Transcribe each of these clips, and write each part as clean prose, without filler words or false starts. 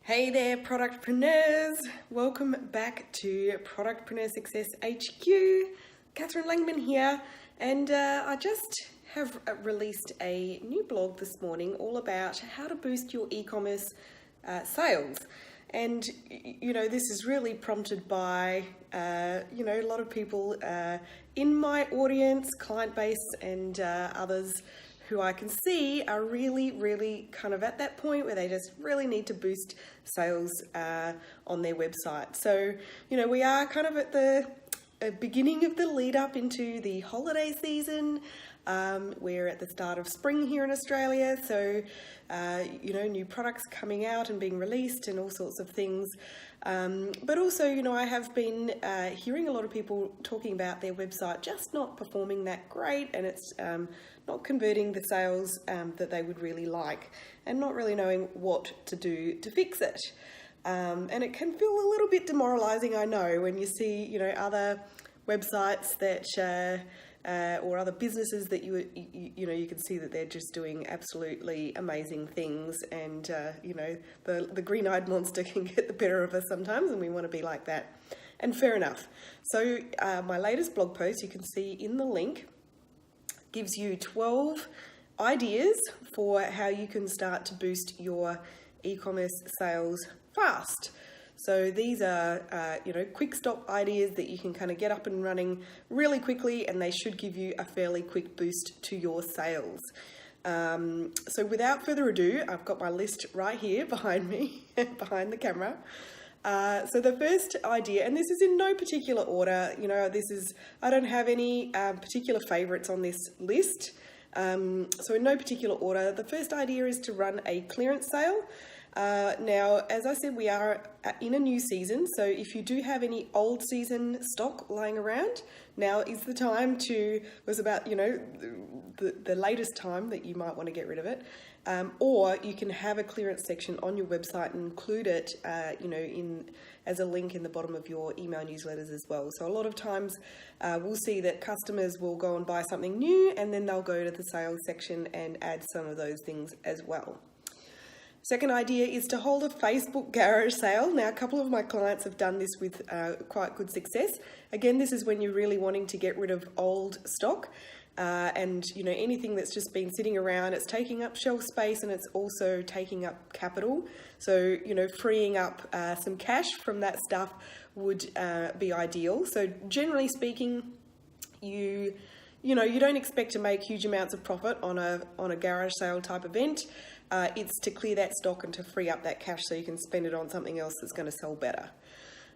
Hey there, productpreneurs! Welcome back to Productpreneur Success HQ. Catherine Langman here, and I just have released a new blog this morning all about how to boost your e-commerce sales. And this is really prompted by a lot of people in my audience, client base, and others who I can see are really kind of at that point where they just really need to boost sales on their website. So, we are kind of at the beginning of the lead up into the holiday season. We're at the start of spring here in Australia, so new products coming out and being released and all sorts of things. But also, I have been hearing a lot of people talking about their website just not performing that great, and it's not converting the sales that they would really like, and not really knowing what to do to fix it. And it can feel a little bit demoralizing, I know, when you see, other websites that or other businesses that you can see that they're just doing absolutely amazing things, and the green-eyed monster can get the better of us sometimes, and we want to be like that. And fair enough. So my latest blog post, you can see in the link, gives you 12 ideas for how you can start to boost your e-commerce sales fast. So these are, quick stop ideas that you can kind of get up and running really quickly, and they should give you a fairly quick boost to your sales. So without further ado, I've got my list right here behind me, behind the camera. So the first idea, and this is in no particular order, I don't have any particular favorites on this list. So in no particular order, the first idea is to run a clearance sale. Now, as I said, we are in a new season, so if you do have any old season stock lying around, now is the time was about, the latest time that you might want to get rid of it. Or you can have a clearance section on your website and include it, as a link in the bottom of your email newsletters as well. So a lot of times we'll see that customers will go and buy something new, and then they'll go to the sales section and add some of those things as well. Second idea is to hold a Facebook garage sale. Now, a couple of my clients have done this with quite good success. Again, this is when you're really wanting to get rid of old stock. And anything that's just been sitting around, it's taking up shelf space, and it's also taking up capital. So freeing up some cash from that stuff would be ideal. So generally speaking, you don't expect to make huge amounts of profit on a garage sale type event. It's to clear that stock and to free up that cash so you can spend it on something else that's going to sell better.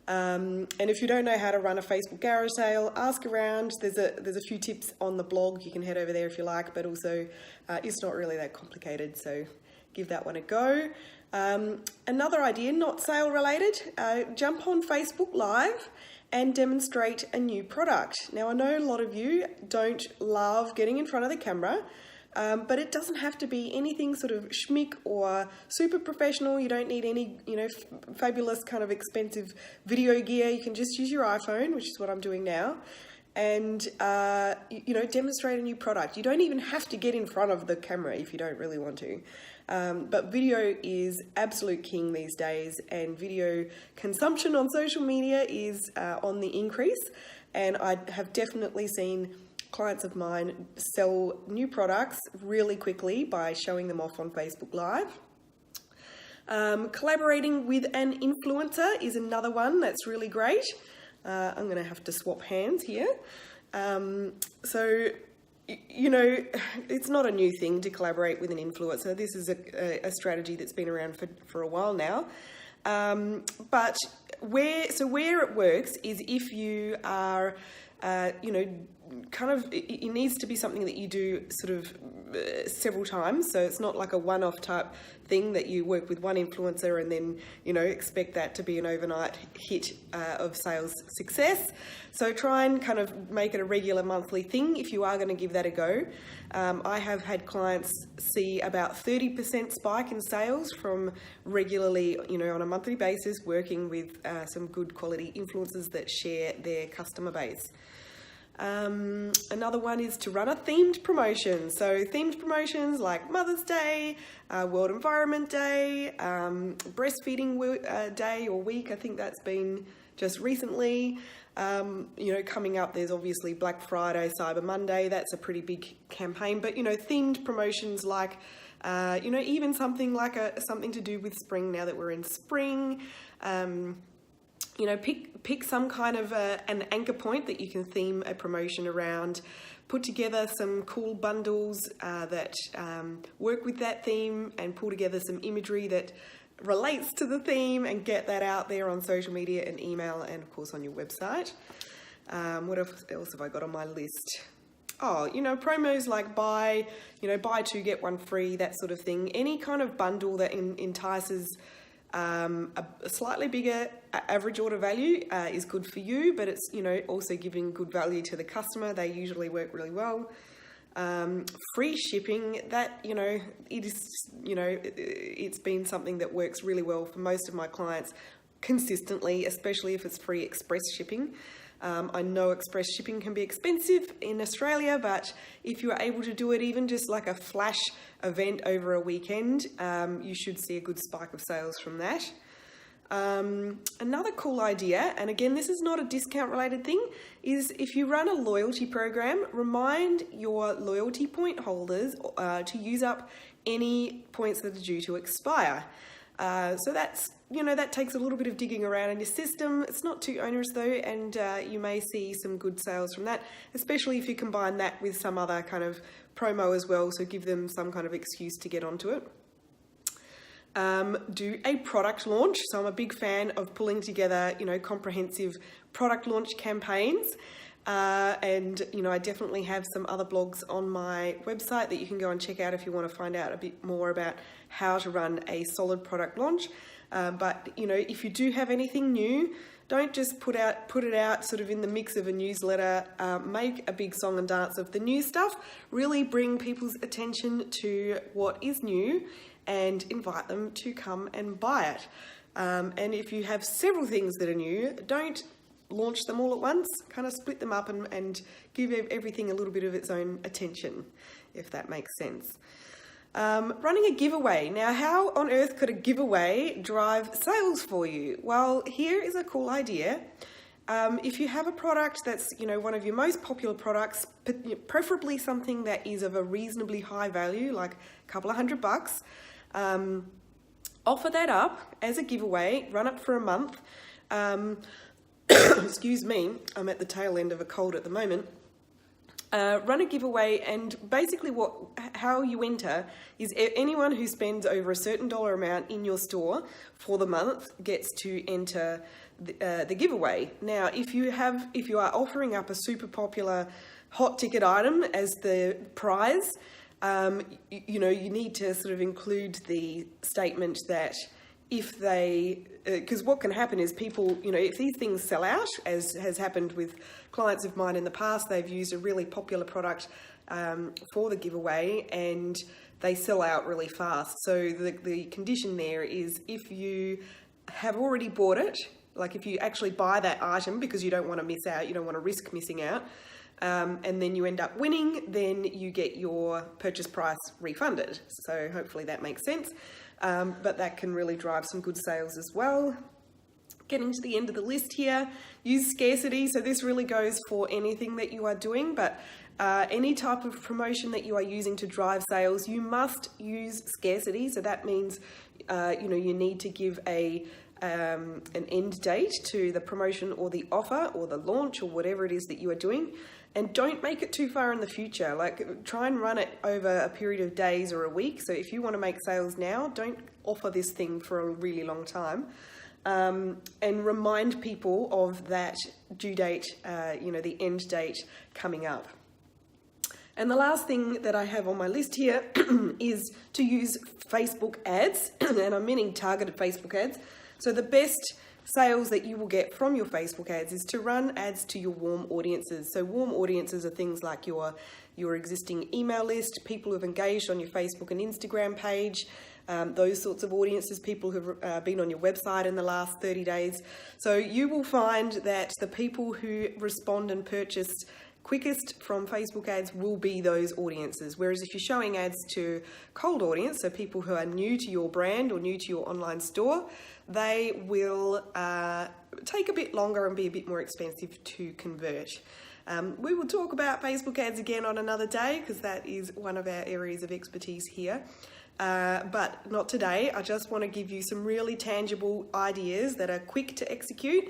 And if you don't know how to run a Facebook garage sale, ask around. There's a few tips on the blog. You can head over there if you like, but also it's not really that complicated, so give that one a go. Another idea, not sale related, jump on Facebook Live and demonstrate a new product. Now, I know a lot of you don't love getting in front of the camera, but it doesn't have to be anything sort of schmick or super professional. You don't need any, fabulous kind of expensive video gear. You can just use your iPhone, which is what I'm doing now, and, demonstrate a new product. You don't even have to get in front of the camera if you don't really want to. But video is absolute king these days, and video consumption on social media is on the increase. And I have definitely seen clients of mine sell new products really quickly by showing them off on Facebook Live. Collaborating with an influencer is another one that's really great. I'm going to have to swap hands here. It's not a new thing to collaborate with an influencer. This is a strategy that's been around for a while now. But where it works is if you are, it needs to be something that you do sort of several times. So it's not like a one-off type thing that you work with one influencer and then, expect that to be an overnight hit of sales success. So try and kind of make it a regular monthly thing if you are going to give that a go. I have had clients see about 30% spike in sales from regularly, on a monthly basis, working with some good quality influencers that share their customer base. Another one is to run a themed promotion. So themed promotions like Mother's Day, World Environment Day, Breastfeeding Day or Week. I think that's been just recently. Coming up, there's obviously Black Friday, Cyber Monday. That's a pretty big campaign. But, themed promotions like, even something like something to do with spring now that we're in spring. Pick some kind of an anchor point that you can theme a promotion around. Put together some cool bundles that work with that theme and pull together some imagery that relates to the theme and get that out there on social media and email and of course on your website. What else have I got on my list? Oh, promos like buy 2 get 1 free, that sort of thing. Any kind of bundle that entices a slightly bigger average order value is good for you, but it's also giving good value to the customer. They usually work really well. Free shipping, that it is it's been something that works really well for most of my clients consistently, especially if it's free express shipping. I know express shipping can be expensive in Australia, but if you are able to do it even just like a flash event over a weekend, you should see a good spike of sales from that. Another cool idea, and again, this is not a discount related thing, is if you run a loyalty program, remind your loyalty point holders to use up any points that are due to expire. So that's, that takes a little bit of digging around in your system. It's not too onerous though, and you may see some good sales from that, especially if you combine that with some other kind of promo as well, so give them some kind of excuse to get onto it. Do a product launch. So I'm a big fan of pulling together, comprehensive product launch campaigns. And I definitely have some other blogs on my website that you can go and check out if you want to find out a bit more about how to run a solid product launch. But if you do have anything new, don't just put it out sort of in the mix of a newsletter. Make a big song and dance of the new stuff. Really bring people's attention to what is new and invite them to come and buy it. And if you have several things that are new, don't launch them all at once. Kind of split them up and give everything a little bit of its own attention, if that makes sense. Running a giveaway. Now, how on earth could a giveaway drive sales for you? Well, here is a cool idea. If you have a product that's, one of your most popular products, preferably something that is of a reasonably high value, like a couple of $100, offer that up as a giveaway, run it for a month. Excuse me, I'm at the tail end of a cold at the moment. Run a giveaway, and basically how you enter is anyone who spends over a certain dollar amount in your store for the month gets to enter the giveaway. Now, if you are offering up a super popular hot ticket item as the prize, you need to sort of include the statement that if because what can happen is people, if these things sell out, as has happened with clients of mine in the past, they've used a really popular product for the giveaway and they sell out really fast. So the condition there is if you have already bought it, like if you actually buy that item because you don't want to miss out, you don't want to risk missing out, and then you end up winning, then you get your purchase price refunded. So hopefully that makes sense. But that can really drive some good sales as well. Getting to the end of the list here, use scarcity. So this really goes for anything that you are doing, but any type of promotion that you are using to drive sales, you must use scarcity. So that means, you need to give an end date to the promotion or the offer or the launch or whatever it is that you are doing. And don't make it too far in the future. Like, try and run it over a period of days or a week. So if you want to make sales now, don't offer this thing for a really long time. And remind people of that due date, the end date coming up. And the last thing that I have on my list here is to use Facebook ads, and I'm meaning targeted Facebook ads. So the best sales that you will get from your Facebook ads is to run ads to your warm audiences. So warm audiences are things like your existing email list, people who've engaged on your Facebook and Instagram page, those sorts of audiences, people who've been on your website in the last 30 days. So you will find that the people who respond and purchase quickest from Facebook ads will be those audiences. Whereas if you're showing ads to cold audience, so people who are new to your brand or new to your online store, they will take a bit longer and be a bit more expensive to convert. We will talk about Facebook ads again on another day because that is one of our areas of expertise here. But not today. I just want to give you some really tangible ideas that are quick to execute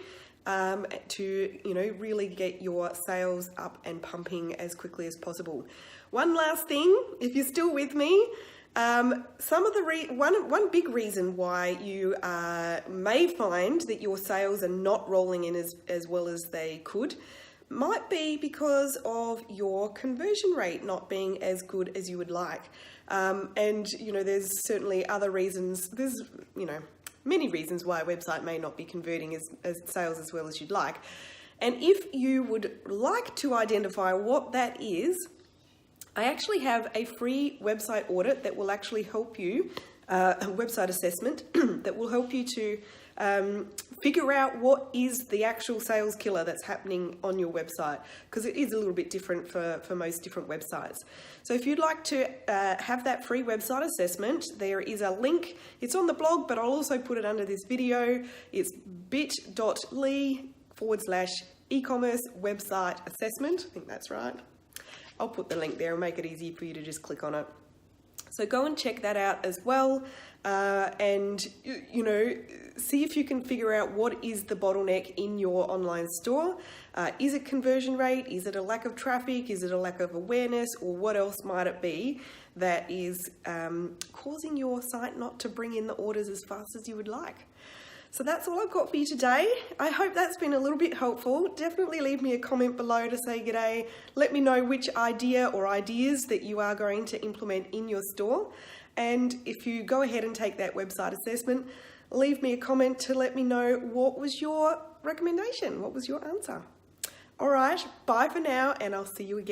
to, really get your sales up and pumping as quickly as possible. One last thing, if you're still with me, one big reason why you may find that your sales are not rolling in as well as they could might be because of your conversion rate not being as good as you would like. There's certainly other reasons. There's, many reasons why a website may not be converting as sales as well as you'd like. And if you would like to identify what that is, I actually have a free website audit that will actually help you, a website assessment that will help you to figure out what is the actual sales killer that's happening on your website, because it is a little bit different for most different websites. So if you'd like to have that free website assessment, there is a link. It's on the blog, but I'll also put it under this video. It's bit.ly/e-commerce website assessment. I think that's right. I'll put the link there and make it easy for you to just click on it. So go and check that out as well, and see if you can figure out what is the bottleneck in your online store. Is it conversion rate? Is it a lack of traffic? Is it a lack of awareness? Or what else might it be that is causing your site not to bring in the orders as fast as you would like? So that's all I've got for you today. I hope that's been a little bit helpful. Definitely leave me a comment below to say g'day. Let me know which idea or ideas that you are going to implement in your store. And if you go ahead and take that website assessment, leave me a comment to let me know what was your recommendation, what was your answer. All right, bye for now, and I'll see you again.